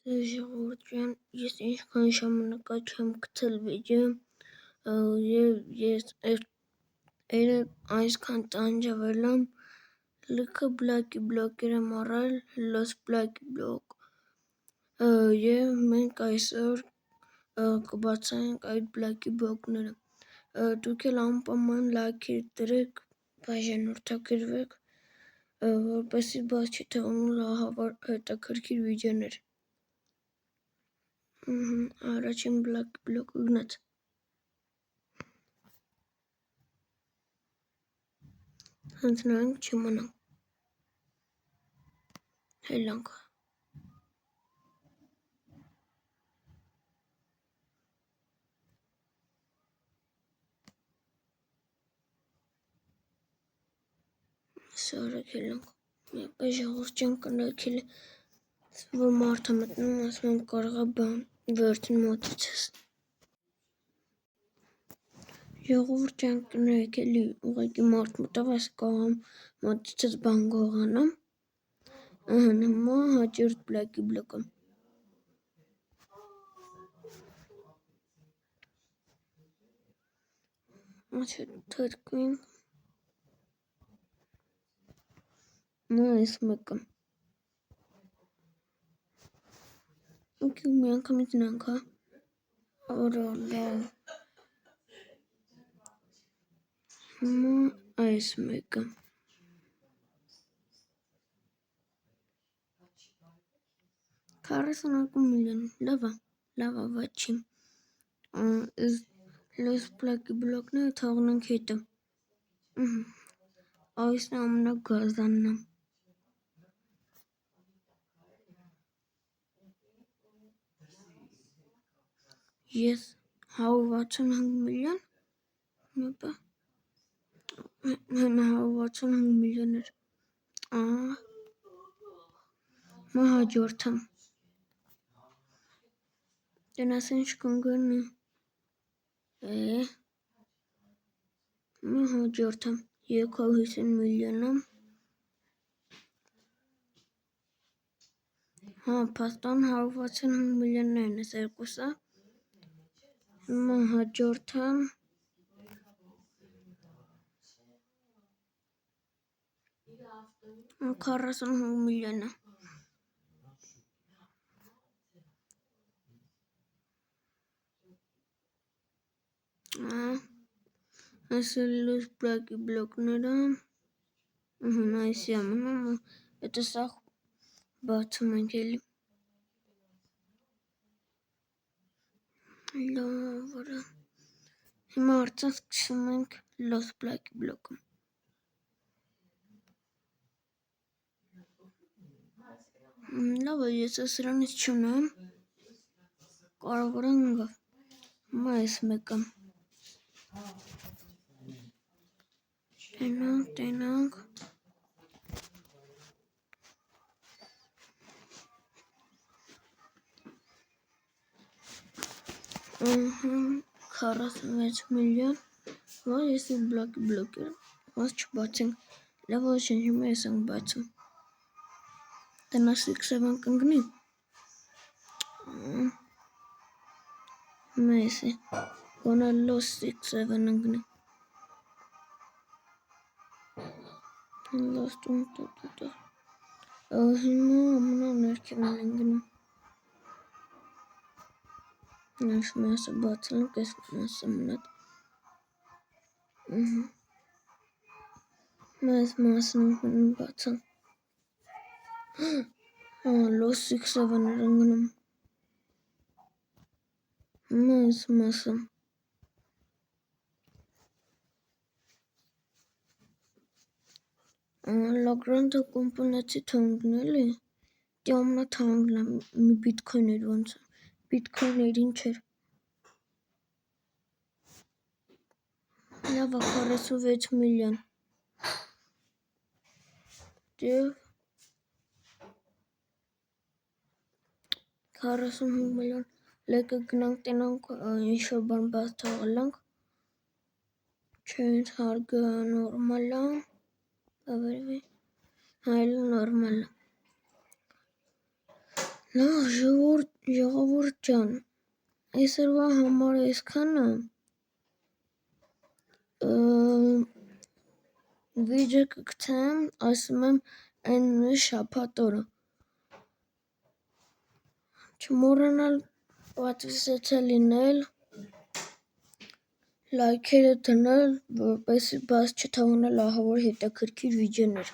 Ժողովուրդ ես ինչքան ժամանակ չեմ գցել վիդեո եւ ես այսքան տանջվել եմ լիքը բլոկի բլոկեր եմ առել լոս բլոկի բլոկ եւ մենք այսօր կբացենք այդ բլոկի բլոկները դուք էլ անպայման լայքեր դրեք բաժանորդագրվեք որպեսզի բաց չի թողնու հետաքրքիր վիդեոներ առաջին բլոկը գնաց Հանցնանք չիմանանք հելանք Սարեք հելանք Միապա ժողովուրդ չեն կնակել որ մարդը մտնում ասում եմ կարող է բան վերջին մոտիցես Ժողովուրդ չեն կնակել ուղղակի մարդ մտավ այս կողմ մոտիցես բան գողանամ Հիմա հաջորդ բլոկի բլոկը Թրկվենք այս մեկը մի անգամից նանք օրոլավ Հիմա այս մեկը 42 միլիոն լավ ավաչի լոս բլոկի բլոկները թողնենք հետը Այսն ամենագազանն է Ես 165 միլիոն Միապա 165 միլիոներ Հաջորդը Տնաս ինչ կնգնի Հաջորդը 250 միլիոնը Փաստորեն 165 միլիոններն ես երկուսը Հիմա հաջորդը 45 միլիոնը Այս լոս բլոկի բլոկները Այսի ամենը Եթե սա բացում ենք էլի Լավը Հիմա արդեն սկսում ենք լոս բլոկի բլոկը Լավ է ես սրանից չունեմ Կարող եմ գա Հիմա այս մեկը Տենանք 46 միլիոն Որ ես բլոկեր Ոնց չբացենք Լավ ոչ են հիմա ես ենք բացում Տնաս 6-7 կնգնի Հիմա ես է Գոնը լոս 6-7 ընգնի Լոս տունտուտուտը Հիմա ամնա ներքևն են գնում Այս մասը բացանք, այս մասը մնաց Այս մասն ենք բացանք Լոս 6-7 էր ընգնում Այս մասը Լագրանտը կոմպոնացի թանգն էլի Դի ամնա թանգն է մի բիտքոյներ ոնց Բիտքոյներին չեր Լավ է 46 միլիոն Դև 45 միլիոն Լեկը գնանք տենանք ինչ-որ բան բաց թողելանք Չէ ինձ հարգը նորմալ է Հավերվի Հայլը նորմալ է Լավ ժողովուրդ ջան, այսօրվա համար այսքանը, վիդեո կգցեմ, ասում եմ այն նույն շաբաթ օրը, չմոռանալ պատվիսացել լինել, լայքերը դնել, որպեսզի բաց չթողնել ահավոր հետաքրքիր վիդեոներ։